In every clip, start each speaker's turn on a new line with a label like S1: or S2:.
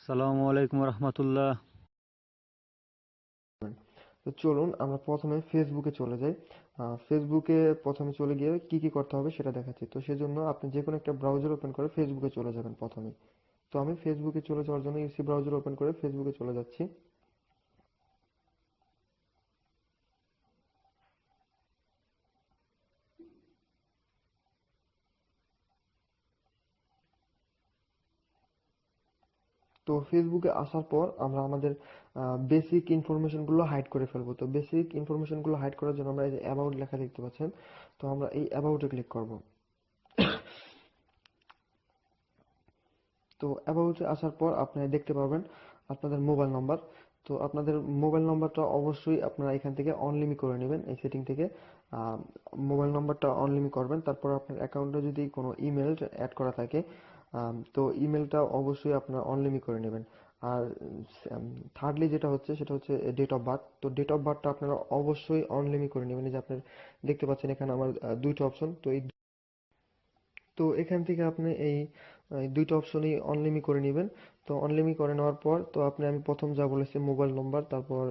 S1: আসসালামু আলাইকুম রহমতুল্লাহ।
S2: তো চলুন আমরা প্রথমে ফেসবুকে চলে যাই। ফেসবুকে প্রথমে চলে গিয়ে কি কি করতে হবে সেটা দেখাচ্ছি। তো সেজন্য আপনি যে কোনো একটা ব্রাউজার ওপেন করে ফেসবুকে চলে যাবেন প্রথমে। তো আমি ফেসবুকে চলে যাওয়ার জন্য ইউসি ব্রাউজার ওপেন করে ফেসবুকে চলে যাচ্ছি। তো ফেসবুকে আসার পর আমরা আমাদের বেসিক ইনফরমেশন গুলো হাইড করে ফেলবো। তো বেসিক ইনফরমেশন গুলো হাইড করার জন্য আমরা এই যে অ্যাবাউট লেখা দেখতে পাচ্ছেন, তো আমরা এই অ্যাবাউটে ক্লিক করব। তো অ্যাবাউটে আসার পর আপনারা দেখতে পাবেন আপনাদের মোবাইল নাম্বার। তো আপনাদের মোবাইল নাম্বারটা অবশ্যই আপনারা এখান থেকে অনলিমি করে নেবেন এই সেটিং থেকে। মোবাইল নাম্বারটা অনলিমি করবেন, তারপর আপনার অ্যাকাউন্টে যদি কোনো ইমেল অ্যাড করা থাকে তো ইমেলটা অবশ্যই আপনারা অনলিমি করে নেবেন। আর থার্ডলি যেটা হচ্ছে সেটা হচ্ছে ডেট অফ বার্থ। তো ডেট অফ বার্থটা আপনারা অবশ্যই অনলিমি করে নেবেন। এই যে আপনার দেখতে পাচ্ছেন এখানে আমার দুইটা অপশন। তো এখান থেকে আপনি এই দুইটা অপশনই অনলিমি করে নেবেন। তো অনলিমি করে নেওয়ার পর তো আমি প্রথম যা বলেছি মোবাইল নম্বর, তারপর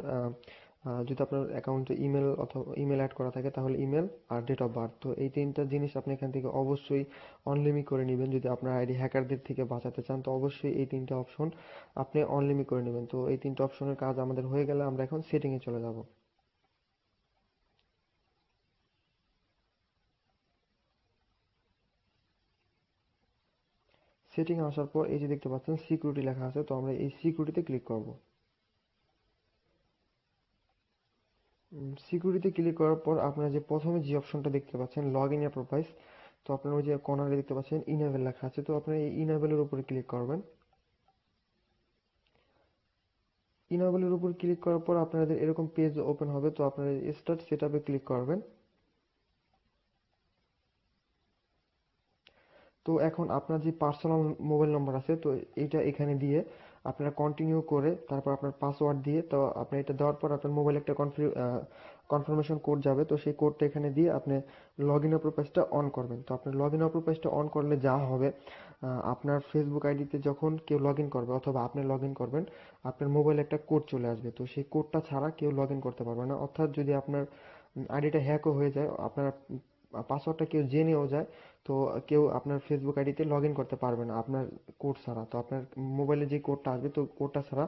S2: যদি আপনার অ্যাকাউন্টে ইমেল অথবা ইমেল অ্যাড করা থাকে তাহলে ইমেল আর ডেট অফ বার্থ। তো এই তিনটা জিনিস আপনি এখান থেকে অবশ্যই অনলিমি করে নেবেন। যদি আপনার আইডি হ্যাকারদের থেকে বাঁচাতে চান তো অবশ্যই এই তিনটা অপশন আপনি অনলিমি করে নেবেন। তো এই তিনটা অপশনের কাজ আমাদের হয়ে গেলে আমরা এখন সেটিংয়ে চলে যাব। সেটিং আসার পর এই যে দেখতে পাচ্ছেন সিকিউরিটি লেখা আছে, তো আমরা এই সিকিউরিটিতে ক্লিক করব। সিকিউরিটি ক্লিক করার পর আপনারা যে প্রথমে যে অপশনটা দেখতে পাচ্ছেন লগ ইন প্রোফাইল, তো আপনারা ওই যে কর্নারে দেখতে পাচ্ছেন ইনেবল লেখা আছে, তো আপনারা এই ইনেবলের উপরে ক্লিক করবেন। ইনেবলের উপর ক্লিক করার পর আপনাদের এরকম পেজ ওপেন হবে, তো আপনারা স্টার্ট সেটআপে ক্লিক করবেন। তো এখন আপনার যে পার্সোনাল মোবাইল নম্বর আছে তো এইটা এখানে দিয়ে আপনারা কন্টিনিউ করে তারপর আপনার পাসওয়ার্ড দিয়ে, তো আপনি এটা দেওয়ার পর আপনার মোবাইলে একটা কনফার্মেশন কোড যাবে, তো সেই কোডটা এখানে দিয়ে আপনি লগ ইন পেজটা অন করবেন। তো আপনার লগ ইন পেজটা অন করলে যা হবে আপনার ফেসবুক আইডিতে যখন কেউ লগ ইন করবে অথবা আপনি লগ ইন করবেন আপনার মোবাইলে একটা কোড চলে আসবে। তো সেই কোডটা ছাড়া কেউ লগ ইন করতে পারবে না। অর্থাৎ যদি আপনার আইডিটা হ্যাকও হয়ে যায়, আপনার পাসওয়ার্ডটা কেউ জেনেও যায়, তো কেউ আপনার ফেসবুক আইডিতে লগ ইন করতে পারবে না আপনার কোড ছাড়া। তো আপনার মোবাইলে যে কোডটা আসবে তো কোডটা ছাড়া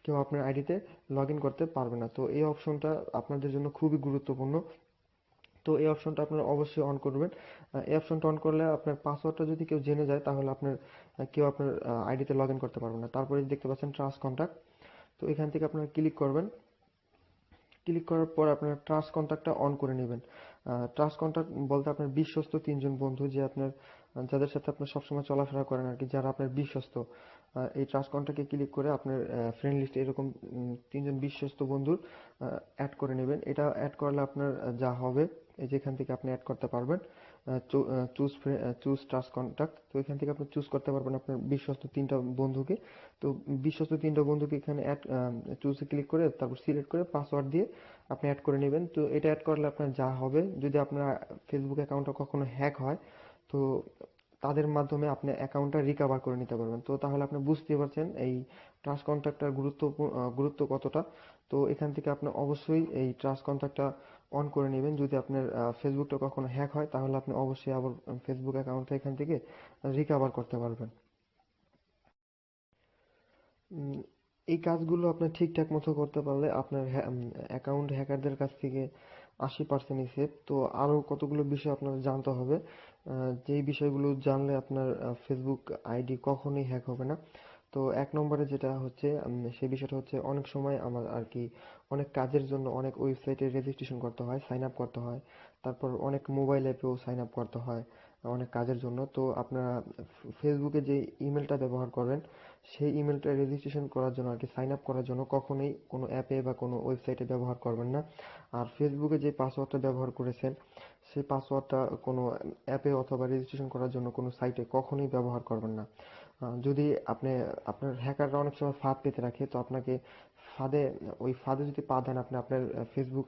S2: কেউ আপনার আইডিতে লগ ইন করতে পারবে না। তো এই অপশনটা আপনাদের জন্য খুবই গুরুত্বপূর্ণ। তো এই অপশনটা আপনারা অবশ্যই অন করবেন। এই অপশনটা অন করলে আপনার পাসওয়ার্ডটা যদি কেউ জেনে যায় তাহলে আপনার কেউ আপনার আইডিতে লগ ইন করতে পারবে না। তারপরে দেখতে পাচ্ছেন ট্রাস্ট কন্ট্যাক্ট, তো এখান থেকে আপনারা ক্লিক করবেন। ক্লিক করার পর আপনার ট্রাস্ট কন্টাক্টটা অন করে নেবেন। ট্রাস্ট কন্টাক্ট বলতে আপনার বিশ্বস্ত তিনজন বন্ধু, যে আপনার যাদের সাথে আপনার সবসময় চলাফেরা করেন আর কি, যারা আপনার বিশ্বস্ত। এই ট্রাস্ট কন্টাক্টে ক্লিক করে আপনার ফ্রেন্ড লিস্টে এরকম তিনজন বিশ্বস্ত বন্ধুর অ্যাড করে নেবেন। এটা অ্যাড করলে আপনার যা হবে এই যে এখান থেকে আপনি অ্যাড করতে পারবেন চুজ চুজ ট্রাস্ট কন্টাক্ট। তো এখান থেকে আপনি চুজ করতে পারবেন আপনার বিশ্বস্ত তিনটা বন্ধুকে। তো বিশ্বস্ত তিনটা বন্ধুকে এখানে অ্যাড চুজে ক্লিক করে তারপর সিলেক্ট করে পাসওয়ার্ড দিয়ে আপনি অ্যাড করে নেবেন। তো এটা অ্যাড করলে আপনার যা হবে যদি আপনার ফেসবুক অ্যাকাউন্টটা কখনো হ্যাক হয় তো তাদের মাধ্যমে আপনি অ্যাকাউন্টটা রিকভার করে নিতে পারবেন। তো তাহলে আপনি বুঝতেই পারছেন এই ট্রাস্ট কন্ট্যাক্টটার গুরুত্ব কতটা। তো এখান থেকে আপনি অবশ্যই এই ট্রাস্ট কন্ট্যাক্টটা অন করে নেবেন। যদি আপনার ফেসবুকটা কখনো হ্যাক হয় তাহলে আপনি অবশ্যই আবার ফেসবুক অ্যাকাউন্টটা এখান থেকে রিকভার করতে পারবেন। উম, এই কাজগুলো আপনার ঠিকঠাক মতো করতে পারলে আপনার অ্যাকাউন্ট হ্যাকারদের কাছ থেকে 80%ই সেফ। তো আরো কতগুলো বিষয় আপনার জানতে হবে, যেই বিষয়গুলো জানলে আপনার ফেসবুক আইডি কখনোই হ্যাক হবে না। তো এক নম্বরে যেটা হচ্ছে সেই বিষয়টা হচ্ছে অনেক সময় আমার আর কি অনেক কাজের জন্য অনেক ওয়েবসাইটে রেজিস্ট্রেশন করতে হয়, সাইন আপ করতে হয়, তারপর অনেক মোবাইল অ্যাপেও সাইন আপ করতে হয় অনেক কাজের জন্য। তো আপনারা ফেসবুকে যে ইমেলটা ব্যবহার করবেন সেই ইমেলটা রেজিস্ট্রেশন করার জন্য আর কি সাইন আপ করার জন্য কখনোই কোনো অ্যাপে বা কোনো ওয়েবসাইটে ব্যবহার করবেন না। আর ফেসবুকে যে পাসওয়ার্ডটা ব্যবহার করেছেন সেই পাসওয়ার্ডটা কোনো অ্যাপে অথবা রেজিস্ট্রেশন করার জন্য কোনো সাইটে কখনোই ব্যবহার করবেন না। যদি আপনি আপনার হ্যাকাররা অনেক সময় ফাঁদ পেতে রাখে, তো আপনাকে ফাঁদে ওই ফাঁদে যদি পা দেন, আপনি আপনার ফেসবুক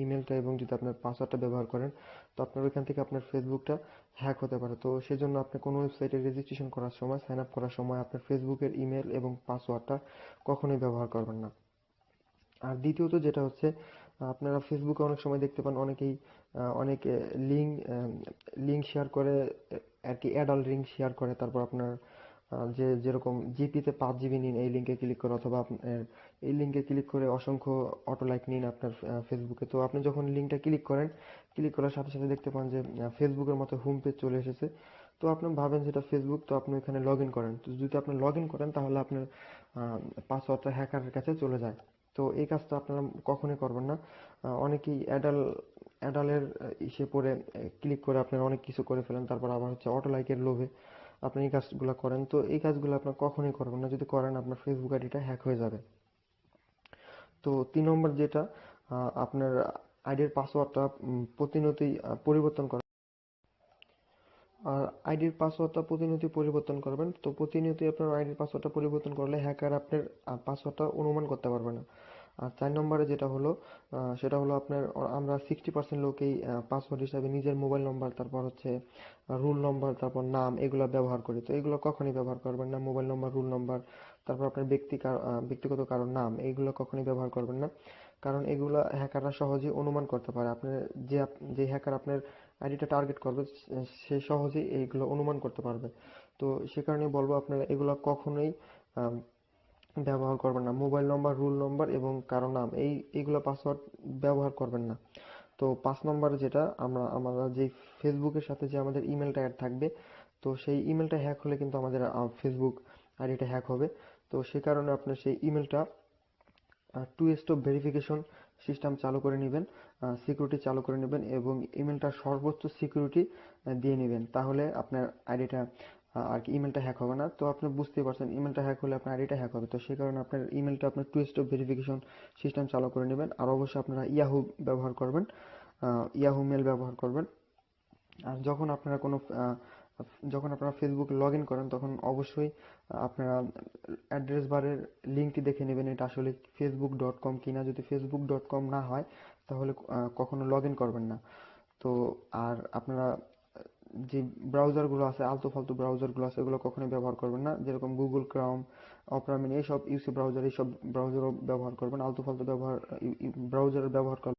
S2: ইমেলটা এবং যদি আপনার পাসওয়ার্ডটা ব্যবহার করেন, তো আপনার ওইখান থেকে আপনার ফেসবুকটা হ্যাক হতে পারে। তো সেজন্য আপনি কোনো ওয়েবসাইটে রেজিস্ট্রেশন করার সময়, সাইন আপ করার সময় আপনার ফেসবুকের ইমেল এবং পাসওয়ার্ডটা কখনোই ব্যবহার করবেন না। আর দ্বিতীয়ত যেটা হচ্ছে, আপনারা ফেসবুকে অনেক সময় দেখতে পান অনেকেই অনেক লিঙ্ক লিঙ্ক শেয়ার করে, আর কি অ্যাডাল্ট লিঙ্ক শেয়ার করে। তারপর আপনার যে যেরকম জিপিতে 5 জিবি নিন এই লিঙ্কে ক্লিক করে, অথবা আপনার এই লিঙ্কে ক্লিক করে অসংখ্য অটো লাইক নিন আপনার ফেসবুকে। তো আপনি যখন লিঙ্কটা ক্লিক করেন, ক্লিক করার সাথে সাথে দেখতে পান যে ফেসবুকের মতো হোম পেজ চলে এসেছে। তো আপনি ভাবেন যেটা ফেসবুক, তো আপনি এখানে লগ ইন করেন। তো যদি আপনি লগ ইন করেন, তাহলে আপনার পাসওয়ার্ডটা হ্যাকারের কাছে চলে যায়। তো এই কাজটা আপনারা কখনোই করবেন না। অনেকেই অ্যাডালের ইসে পড়ে ক্লিক করে আপনারা অনেক কিছু করে ফেলেন, তারপর আবার হচ্ছে অটো লাইকের লোভে আপনি এই কাজগুলো করেন। তো এই কাজগুলো আপনার কখনোই করবেন না। যদি করেন, আপনার ফেসবুক আইডিটা হ্যাক হয়ে যাবে। তো 3 নম্বর যেটা, আপনার আইডির পাসওয়ার্ডটা প্রতিনিয়তই পরিবর্তন করা। আর আইডির পাসওয়ার্ডটা প্রতিনিয়তই পরিবর্তন করবেন। তো প্রতিনিয়তই আপনার আইডির পাসওয়ার্ডটা পরিবর্তন করলে হ্যাকার আপনার পাসওয়ার্ডটা অনুমান করতে পারবে না। আর 4 নম্বরে যেটা হলো, সেটা হলো আপনার আমরা 60% লোকেই পাসওয়ার্ড হিসাবে নিজের মোবাইল নম্বর, তারপর হচ্ছে রুল নম্বর, তারপর নাম, এগুলো ব্যবহার করি। তো এগুলো কখনোই ব্যবহার করবেন না। মোবাইল নম্বর, রুল নম্বর, তারপর আপনার ব্যক্তিগত কারো নাম, এইগুলো কখনোই ব্যবহার করবেন না। কারণ এগুলা হ্যাকাররা সহজেই অনুমান করতে পারে। আপনার যে হ্যাকার আপনার আইডিটা টার্গেট করবে, সে সহজেই এইগুলো অনুমান করতে পারবে। তো সে কারণে বলবো, আপনারা এগুলো কখনোই আম, ব্যবহার করবেন না। মোবাইল নম্বর, রুল নম্বর এবং কারো নাম, এইগুলো পাসওয়ার্ড ব্যবহার করবেন না। তো 5 নম্বরে যেটা, আমরা যে ফেসবুকের সাথে যে আমাদের ইমেলটা অ্যাড থাকবে, তো সেই ইমেলটা হ্যাক হলে কিন্তু আমাদের ফেসবুক আইডিটা হ্যাক হবে। তো সে কারণে আপনার সেই ইমেলটা টু স্টেপ ভেরিফিকেশন সিস্টেম চালু করে নেবেন, সিকিউরিটি চালু করে নেবেন এবং ইমেলটা সর্বোচ্চ সিকিউরিটি দিয়ে নেবেন। তাহলে আপনার আইডিটা আর কি ইমেলটা হ্যাক হবে না। তো আপনি বুঝতেই পারছেন, ইমেলটা হ্যাক হলে আপনার আইডিটা হ্যাক হবে। তো সেই কারণে আপনার ইমেলটা আপনার টু স্টেপ ভেরিফিকেশন সিস্টেম চালু করে নেবেন। আর অবশ্যই আপনারা ইয়াহু ব্যবহার করবেন, ইয়াহু মেল ব্যবহার করবেন। আর যখন আপনারা ফেসবুক লগ ইন করেন, তখন অবশ্যই আপনারা অ্যাড্রেস বারের লিঙ্কটি দেখে নেবেন এটা আসলে facebook.com কিনা। যদি facebook.com না হয়, তাহলে কখনো লগ ইন করবেন না। তো আর আপনারা যে ব্রাউজারগুলো আছে, আলতু ফালতু ব্রাউজারগুলো আছে, এগুলো কখনোই ব্যবহার করবেন না। যেরকম গুগল ক্রোম, অপেরা মিনি, এইসব ইউসি ব্রাউজার, এইসব ব্রাউজারও ব্যবহার করবেন। আলতু ফালতু ব্রাউজারের ব্যবহার করলে